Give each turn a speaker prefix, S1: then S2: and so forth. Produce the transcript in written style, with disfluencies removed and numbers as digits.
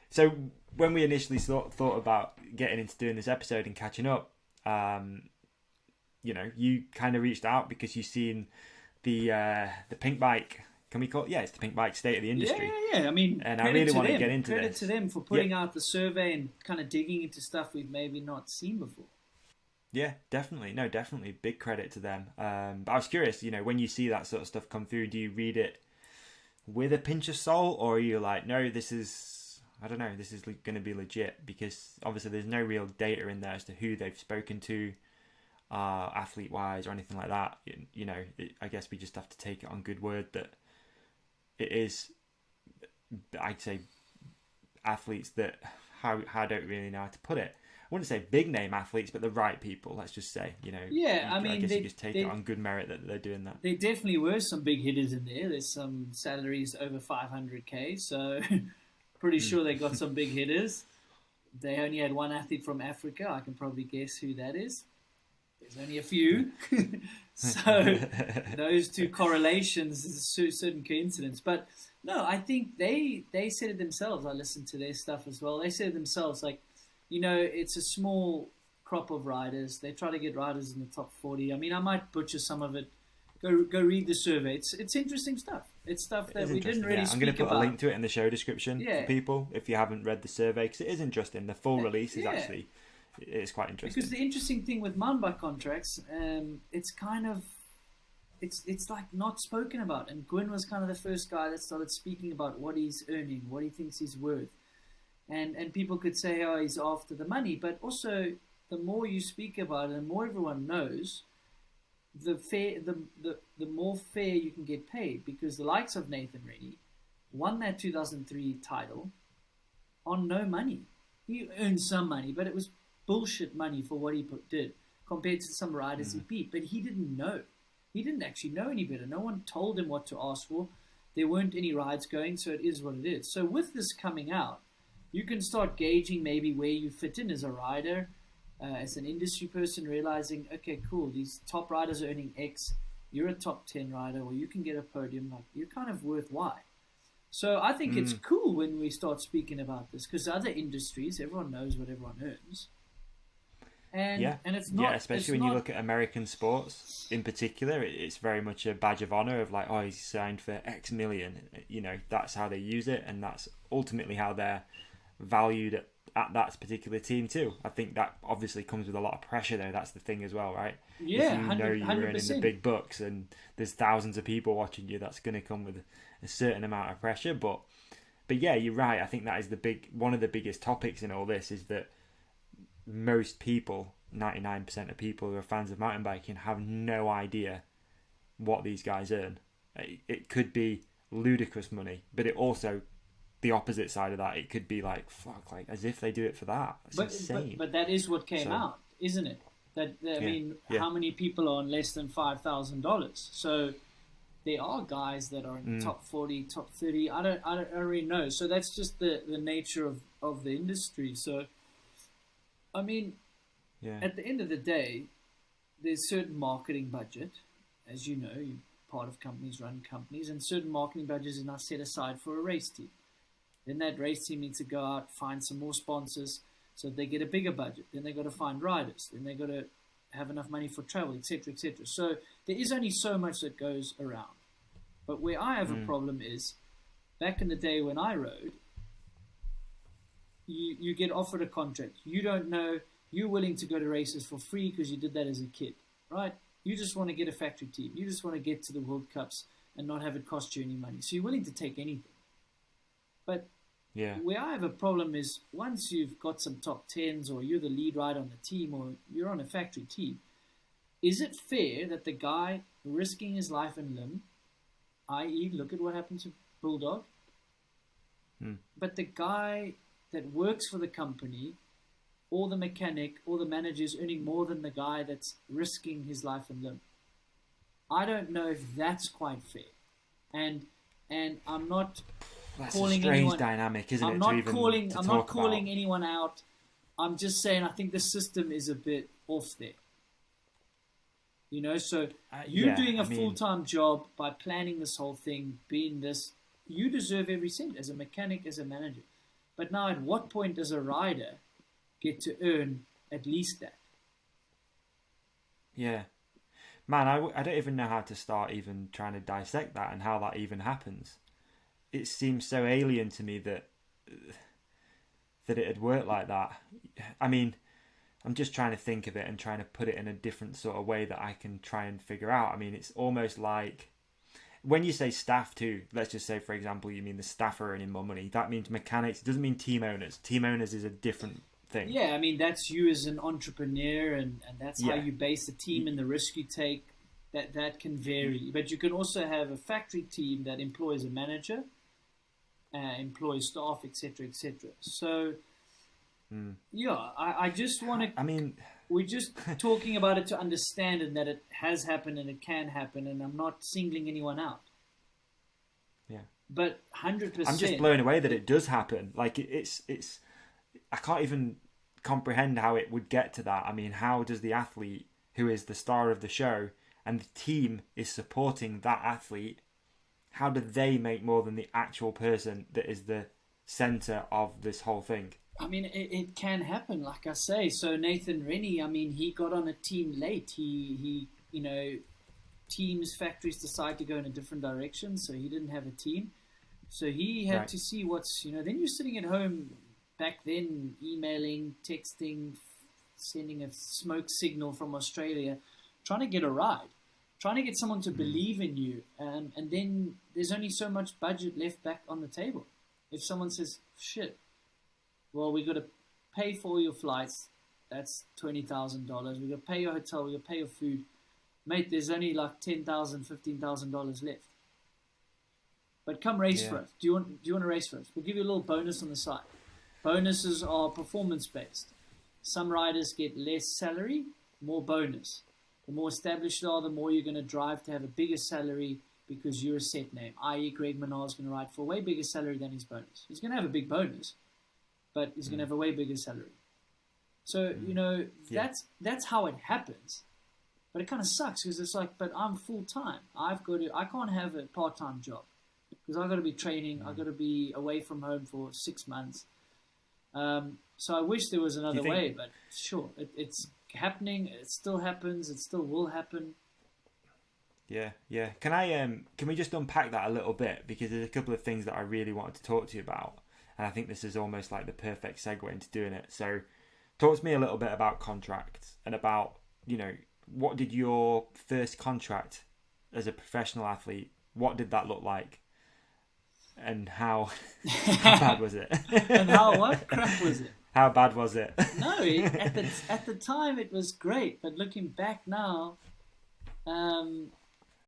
S1: So when we initially thought about getting into doing this episode and catching up, you kind of reached out because you've seen the Pinkbike. Can we call it? Yeah, it's the Pinkbike state of the industry.
S2: Yeah. I mean,
S1: and I really want to get into
S2: credit
S1: this.
S2: to them for putting out the survey and kind of digging into stuff we've maybe not seen before.
S1: Yeah, definitely. No, definitely. Big credit to them. But I was curious, when you see that sort of stuff come through, do you read it with a pinch of salt, or are you like, no, this is going to be legit? Because obviously there's no real data in there as to who they've spoken to, athlete-wise or anything like that. I guess we just have to take it on good word that it is, I'd say, athletes that, how I don't really know how to put it. I wouldn't say big name athletes, but the right people, let's just say,
S2: Yeah,
S1: I guess you just take it on good merit that they're doing that.
S2: There definitely were some big hitters in there. There's some salaries over 500k, so pretty sure they got some big hitters. They only had one athlete from Africa. I can probably guess who that is. There's only a few. So those two correlations is a certain coincidence. But no, I think they said it themselves. I listened to their stuff as well. They said it themselves, like, it's a small crop of riders. They try to get riders in the top 40. I mean, I might butcher some of it. Go read the survey. It's interesting stuff. It's stuff that we didn't really speak about.
S1: I'm going to put a link to it in the show description for people if you haven't read the survey, because it is interesting. The full release is actually... It's quite interesting.
S2: Because the interesting thing with mountain bike contracts, it's kind of... It's like not spoken about. And Gwyn was kind of the first guy that started speaking about what he's earning, what he thinks he's worth. And people could say, oh, he's after the money. But also, the more you speak about it, the more everyone knows, the more fair you can get paid. Because the likes of Nathan Rennie won that 2003 title on no money. He earned some money, but it was bullshit money for what he did compared to some riders he beat. But he didn't know. He didn't actually know any better. No one told him what to ask for. There weren't any rides going, so it is what it is. So with this coming out, you can start gauging maybe where you fit in as a rider, as an industry person, realizing, okay, cool, these top riders are earning X. You're a top 10 rider, or you can get a podium. Like, you're kind of worth Y. So I think it's cool when we start speaking about this, because other industries, everyone knows what everyone earns. And it's not...
S1: Yeah, especially when you look at American sports in particular, it's very much a badge of honor of like, oh, he's signed for X million. That's how they use it, and that's ultimately how they're valued at that particular team too. I think that obviously comes with a lot of pressure though. That's the thing as well, right?
S2: Yeah,
S1: if you know you're earning the big bucks and there's thousands of people watching you, that's going to come with a certain amount of pressure. But yeah, you're right. I think that is one of the biggest topics in all this is that most people, 99% of people who are fans of mountain biking, have no idea what these guys earn. It could be ludicrous money, but it also, the opposite side of that, it could be like, fuck, like as if they do it for that. That's insane.
S2: But that is what came out, isn't it? How many people are on less than $5,000? So there are guys that are in the top 40, top 30. I don't really know. So that's just the nature of the industry. So, I mean, at the end of the day, there's certain marketing budget. As you know, you're part of companies, run companies, and certain marketing budgets are now set aside for a race team. Then that race team needs to go out, find some more sponsors so they get a bigger budget. Then they got to find riders. Then they got to have enough money for travel, etc., etc. So there is only so much that goes around. But where I have a problem is, back in the day when I rode, you get offered a contract. You don't know. You're willing to go to races for free because you did that as a kid, right? You just want to get a factory team. You just want to get to the World Cups and not have it cost you any money. So you're willing to take anything. But where I have a problem is once you've got some top 10s or you're the lead rider on the team or you're on a factory team, is it fair that the guy risking his life and limb, i.e. look at what happened to Bulldog, but the guy that works for the company or the mechanic or the manager is earning more than the guy that's risking his life and limb? I don't know if that's quite fair. And I'm not...
S1: That's a strange dynamic, isn't it? I'm not
S2: calling anyone out. I'm just saying I think the system is a bit off there. So you're doing a full-time job by planning this whole thing, being this. You deserve every cent as a mechanic, as a manager. But now, at what point does a rider get to earn at least that?
S1: Yeah. Man, I don't even know how to start even trying to dissect that and how that even happens. It seems so alien to me that it'd work like that. I mean, I'm just trying to think of it and trying to put it in a different sort of way that I can try and figure out. I mean, it's almost like when you say staff too, let's just say, for example, you mean the staff are earning more money. That means mechanics. It doesn't mean team owners. Team owners is a different thing.
S2: Yeah, I mean, that's you as an entrepreneur, and that's how you base the team and the risk you take. That can vary. But you can also have a factory team that employs a manager, employs staff, etc., etc. So, I just want to...
S1: I mean...
S2: We're just talking about it to understand and that it has happened and it can happen, and I'm not singling anyone out.
S1: Yeah.
S2: But 100%...
S1: I'm just blown away that it does happen. Like, it's I can't even comprehend how it would get to that. I mean, how does the athlete, who is the star of the show, and the team is supporting that athlete, how do they make more than the actual person that is the centre of this whole thing?
S2: I mean, it can happen, like I say. So Nathan Rennie, I mean, he got on a team late. He teams, factories decide to go in a different direction, so he didn't have a team. So he had to see what's, then you're sitting at home back then, emailing, texting, sending a smoke signal from Australia, trying to get a ride, trying to get someone to believe in you. And then there's only so much budget left back on the table. If someone says, shit, well, we got to pay for all your flights. That's $20,000. We got to pay your hotel. We got to pay your food. Mate, there's only like $10,000, $15,000 left. But come race for us. Do you want to race for us? We'll give you a little bonus on the side. Bonuses are performance-based. Some riders get less salary, more bonus. The more established you are, the more you're going to drive to have a bigger salary because you're a set name. I.e., Greg Minnaar is going to ride for a way bigger salary than his bonus. He's going to have a big bonus, but he's going to have a way bigger salary. So, that's how it happens. But it kind of sucks because it's like, but I'm full-time. I can't have a part-time job because I've got to be training. I've got to be away from home for 6 months. So I wish there was another way, but sure, it's happening. It still happens. It still will happen.
S1: Yeah. Can we just unpack that a little bit? Because there's a couple of things that I really wanted to talk to you about. And I think this is almost like the perfect segue into doing it. So talk to me a little bit about contracts and about, what did your first contract as a professional athlete, what did that look like? And how bad was it?
S2: And how what crap was it?
S1: How bad was it?
S2: No, at the time it was great. But looking back now,